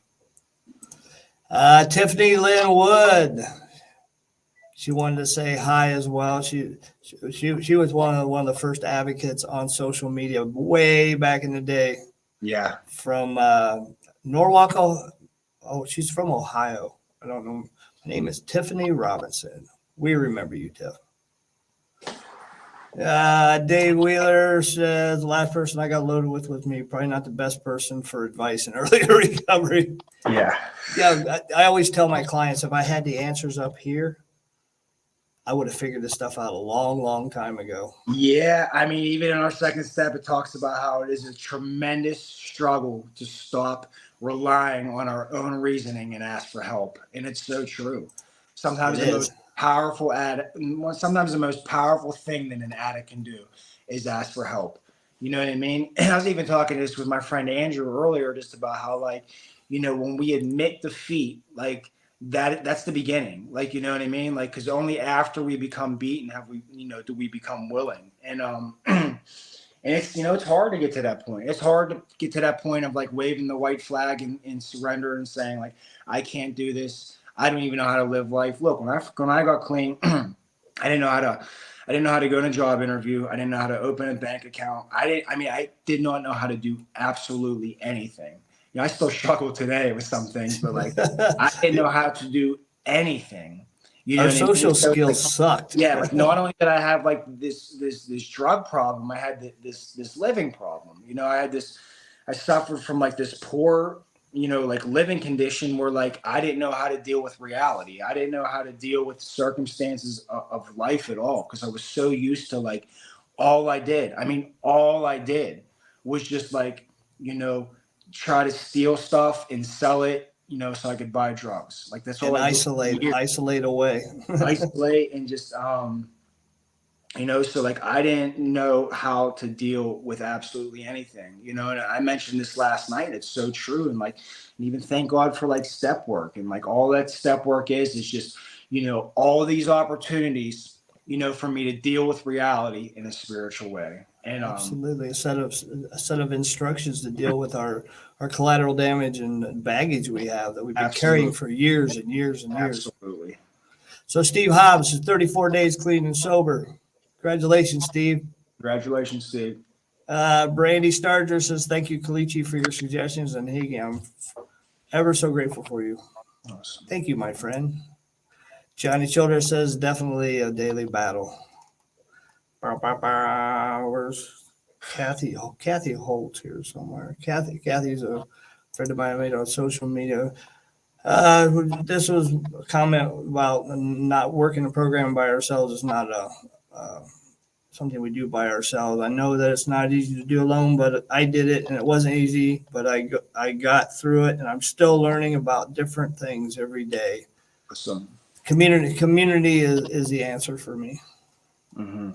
Tiffany Lynn Wood. She wanted to say hi as well. She was one of the first advocates on social media way back in the day. Yeah. From Norwalk. Oh, she's from Ohio. I don't know. Her name is Tiffany Robinson. We remember you, Tiff. Dave Wheeler says the last person I got loaded with was me. Probably not the best person for advice in early recovery. Yeah. Yeah, I always tell my clients if I had the answers up here, I would have figured this stuff out a long, long time ago. Yeah. I mean, even in our second step, it talks about how it is a tremendous struggle to stop relying on our own reasoning and ask for help. And it's so true. Sometimes the most powerful thing that an addict can do is ask for help. You know what I mean? And I was even talking this with my friend Andrew earlier, just about how, like, you know, when we admit defeat, like that's the beginning. Like, you know what I mean? Like, because only after we become beaten do we become willing. And and it's, you know, it's hard to get to that point. It's hard to get to that point of like waving the white flag and surrender and saying like, I can't do this. I don't even know how to live life. Look, when I got clean, I didn't know how to go to a job interview. I didn't know how to open a bank account. I did not know how to do absolutely anything. You know, I still struggle today with some things, but like I didn't know how to do anything. You know, our social skills sucked. Yeah, like not only did I have like this drug problem, I had this living problem. You know, I suffered from like this poor, you know, like living condition where like I didn't know how to deal with reality. I didn't know how to deal with circumstances of life at all, because I was so used to like all I did was just like, you know, try to steal stuff and sell it, you know, so I could buy drugs. Like that's all. And isolate away. Isolate and just you know, so like I didn't know how to deal with absolutely anything, you know, and I mentioned this last night. It's so true. And like, and even thank God for like step work, and like all that step work is just, you know, all these opportunities, you know, for me to deal with reality in a spiritual way. And absolutely a set of instructions to deal with our collateral damage and baggage we have that we've been carrying for years and years and years. Absolutely. So Steve Hobbs is 34 days clean and sober. Congratulations, Steve. Congratulations, Steve. Brandy Starger says, thank you, Colicchie, for your suggestions. And Higgy, I'm ever so grateful for you. Awesome. Thank you, my friend. Johnny Childress says, definitely a daily battle. Where's Kathy? Oh, Kathy Holt's here somewhere. Kathy's a friend of mine I made on social media. This was a comment about not working a program by ourselves. It's not something we do by ourselves. I know that it's not easy to do alone, but I did it and it wasn't easy, but I got through it, and I'm still learning about different things every day. Awesome. Community is the answer for me. Mm-hmm.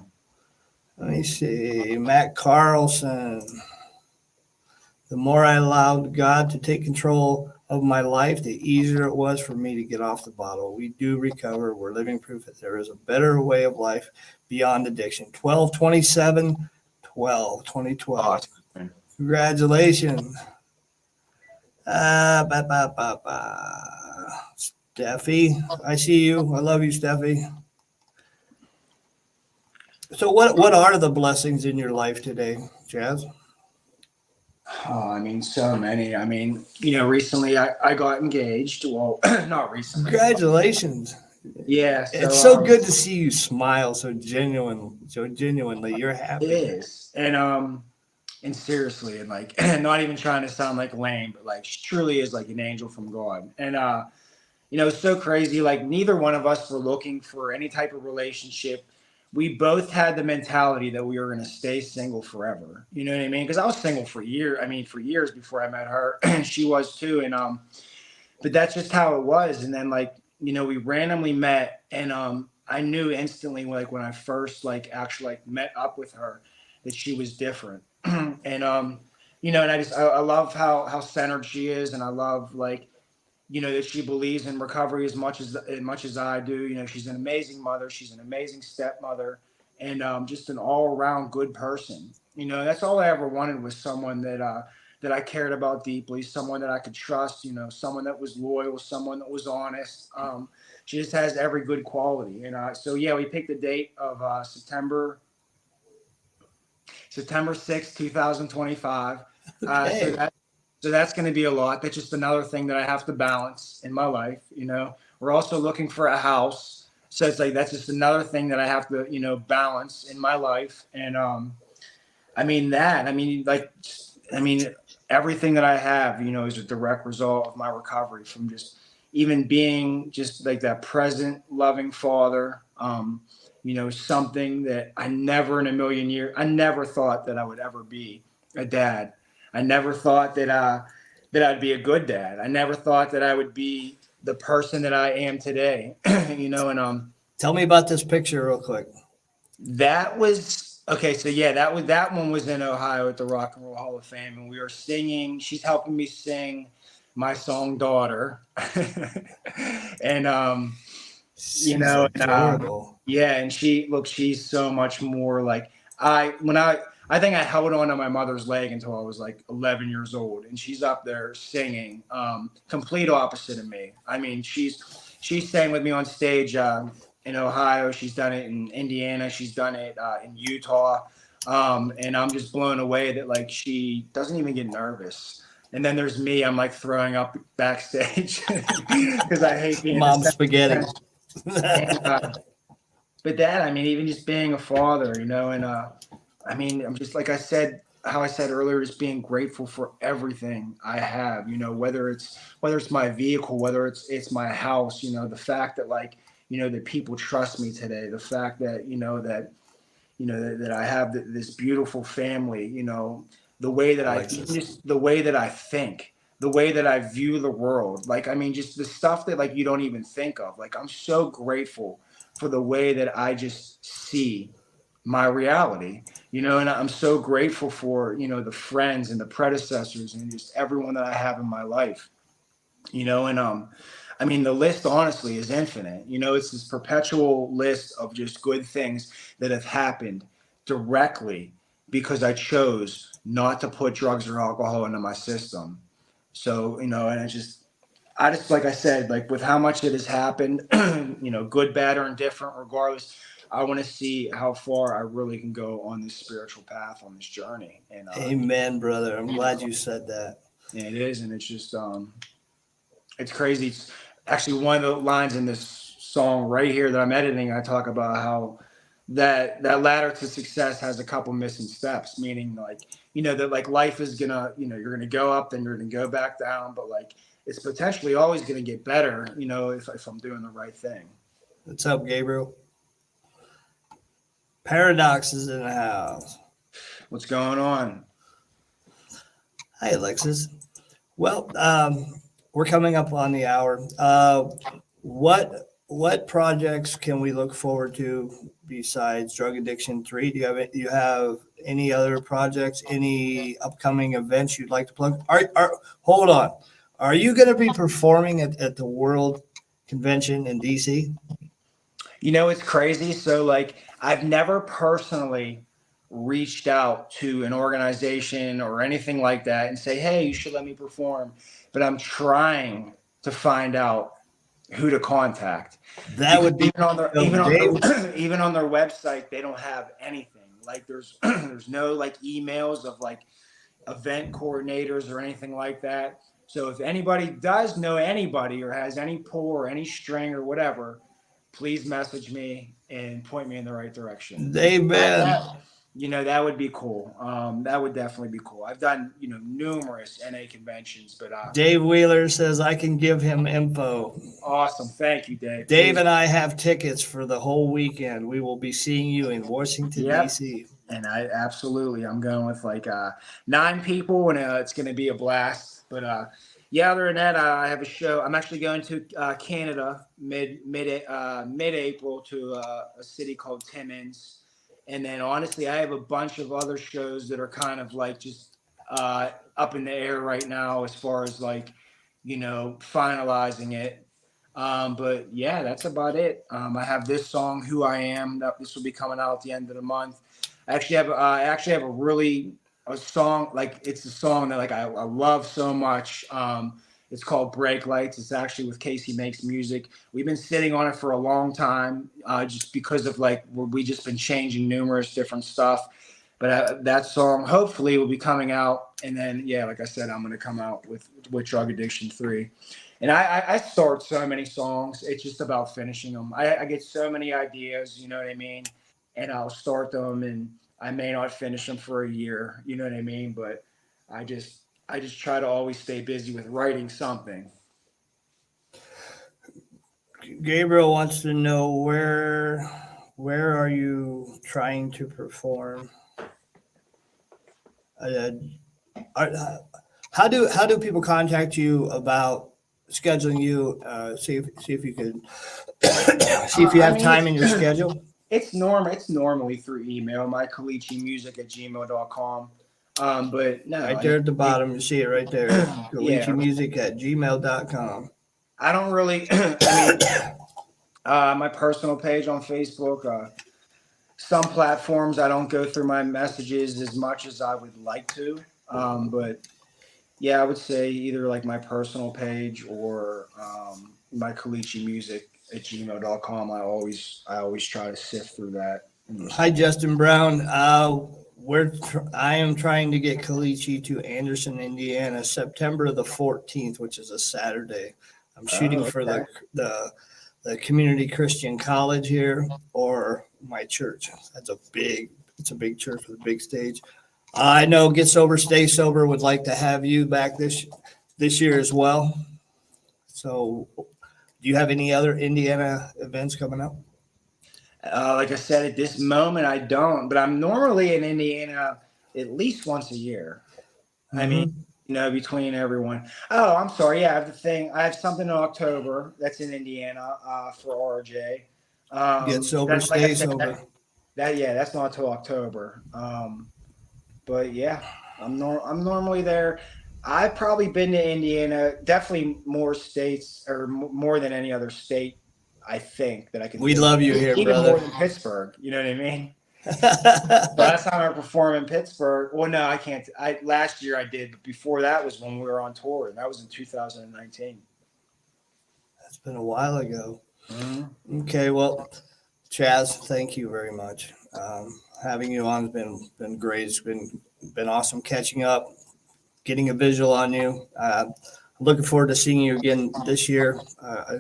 Let me see. Matt Carlson. The more I allowed God to take control of my life, the easier it was for me to get off the bottle. We do recover. We're living proof that there is a better way of life beyond addiction. 12/27/12, 2012. Awesome. Congratulations. Steffi, I see you. I love you, Steffi. So what are the blessings in your life today, Jazz? Oh, I mean, so many. I mean, recently I got engaged. Well, not recently. Congratulations. Yeah. It's So, so good to see you smile so genuinely. You're happy. it is. And seriously, and like, not even trying to sound like lame, but like, she truly is like an angel from God. And, it's so crazy. Like, neither one of us were looking for any type of relationship. We both had the mentality that we were going to stay single forever. You know what I mean? Because I was single for years. I mean, for years before I met her, and she was too. And but that's just how it was. And then like, we randomly met, and I knew instantly, like when I first like actually like met up with her, that she was different. And and I love how centered she is, and I love like that she believes in recovery as much as I do. She's an amazing mother. She's an amazing stepmother, and just an all around good person. That's all I ever wanted, was someone that I cared about deeply, someone that I could trust. Someone that was loyal, someone that was honest. She just has every good quality. And so yeah, we picked the date of September 6th, 2025. Okay. So that's going to be a lot. That's just another thing that I have to balance in my life. We're also looking for a house. So it's like, that's just another thing that I have to, balance in my life. And everything that I have, is a direct result of my recovery from just even being just like that present, loving father. Something that I never in a million years, I never thought that I would ever be a dad. I never thought that I'd be a good dad. I never thought that I would be the person that I am today. And Tell me about this picture real quick. that was okay. So yeah, that one was in Ohio at the Rock and Roll Hall of Fame, and we were singing. She's helping me sing my song "Daughter," and She's and, adorable. yeah, and she's so much more like I think I held on to my mother's leg until I was like 11 years old, and she's up there singing, complete opposite of me. I mean, she sang with me on stage in Ohio. She's done it in Indiana. She's done it in Utah, and I'm just blown away that like she doesn't even get nervous. And then there's me. I'm like throwing up backstage because I hate being Mom spaghetti. and, but that, I mean, even just being a father, and I'm just like how I said earlier, just being grateful for everything I have, whether it's my vehicle, whether it's my house, the fact that like, that people trust me today, the fact that, that I have this beautiful family, the way that the way that I think, the way that I view the world, like, I mean, just the stuff that like, you don't even think of. Like, I'm so grateful for the way that I just see my reality, and I'm so grateful for, the friends and the predecessors and just everyone that I have in my life, and I mean, the list honestly is infinite. It's this perpetual list of just good things that have happened directly because I chose not to put drugs or alcohol into my system. So, and I just, like I said, like with how much it has happened, good, bad, or indifferent, regardless, I want to see how far I really can go on this spiritual path, on this journey. And Amen, brother. I'm glad you said that. Yeah, it is. And it's just, it's crazy. It's actually one of the lines in this song right here that I'm editing. I talk about how that ladder to success has a couple missing steps, meaning like, that like life is gonna, you're gonna go up, then you're gonna go back down, but like it's potentially always gonna get better, if I'm doing the right thing. What's up, Gabriel? Paradox is in the house. What's going on? Hi, Alexis. Well, we're coming up on the hour. What projects can we look forward to besides Drug Addiction 3? Do you have any other projects, any upcoming events you'd like to plug? Hold on. Are you going to be performing at the World Convention in DC? It's crazy. So like, I've never personally reached out to an organization or anything like that and say, hey, you should let me perform. But I'm trying to find out who to contact. That would be even on their website, they don't have anything. Like there's no like emails of like, event coordinators or anything like that. So if anybody does know anybody or has any pull or any string or whatever, please message me and point me in the right direction. Amen. That would be cool. That would definitely be cool. I've done, numerous NA conventions, but Dave Wheeler says I can give him info. awesome. Thank you, Dave. Dave and I have tickets for the whole weekend. We will be seeing you in Washington, Yep. D.C. And I'm going with like 9 people, and it's going to be a blast. But other than that, I have a show. I'm actually going to Canada mid-April to a city called Timmins. And then honestly, I have a bunch of other shows that are kind of like just up in the air right now as far as like, finalizing it. But yeah, that's about it. I have this song, Who I Am. This will be coming out at the end of the month. I actually have a song, like it's a song that like I love so much. It's called Break Lights. It's actually with Casey Makes Music. We've been sitting on it for a long time, just because of like we just been changing numerous different stuff. But that song hopefully will be coming out. And then, like I said, I'm going to come out with Drug Addiction 3. And I start so many songs. It's just about finishing them. I get so many ideas, you know what I mean? And I'll start them and I may not finish them for a year, you know what I mean? But I just try to always stay busy with writing something. Gabriel wants to know where are you trying to perform? How do people contact you about scheduling you? See if you could see if you have time in your schedule. It's normally through email, mycolicchiemusic@gmail.com. But no, Right there at the bottom, you see it right there. colicchiemusic@gmail.com. I don't really. My personal page on Facebook. Some platforms I don't go through my messages as much as I would like to. But yeah, I would say either like my personal page or mycolicchiemusic@gmail.com. I always try to sift through that. Hi, Justin Brown. I am trying to get Colicchie to Anderson, Indiana, September the 14th, which is a Saturday. I'm shooting for the community Christian college here or my church. It's a big church with a big stage. I know Get Sober, Stay Sober would like to have you back this year as well. So do you have any other Indiana events coming up? Like I said, at this moment, I don't, but I'm normally in Indiana at least once a year. Mm-hmm. I mean, between everyone. Oh, I'm sorry. Yeah, I have something in October that's in Indiana for RJ. Get Sober, Stay Sober. That's not till October. But yeah, I'm normally there. I've probably been to Indiana, definitely more states or more than any other state. I think that I can. We love you here, even brother. More than Pittsburgh. You know what I mean? Last time I performed in Pittsburgh. Well, no, I can't. Last year I did, but before that was when we were on tour, and that was in 2019. That's been a while ago. Mm-hmm. Okay, well, Chaz, thank you very much. Having you on has been great. It's been awesome catching up, getting a visual on you. Looking forward to seeing you again this year. I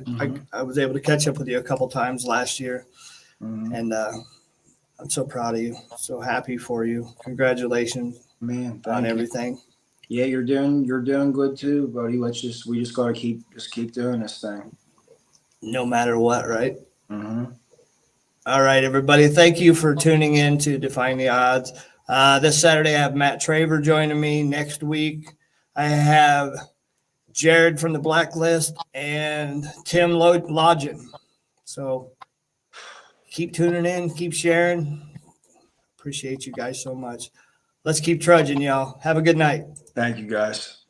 was able to catch up with you a couple times last year, and I'm so proud of you. So happy for you. Congratulations, man, on everything. Yeah, you're doing good too, buddy. We just gotta keep doing this thing, no matter what, right? Mm-hmm. All right, everybody. Thank you for tuning in to Defying the Oddz. This Saturday, I have Matt Traver joining me. Next week, I have Jared from the Blacklist and Tim Lodgen. So keep tuning in, keep sharing. Appreciate you guys so much. Let's keep trudging, y'all. Have a good night. Thank you, guys.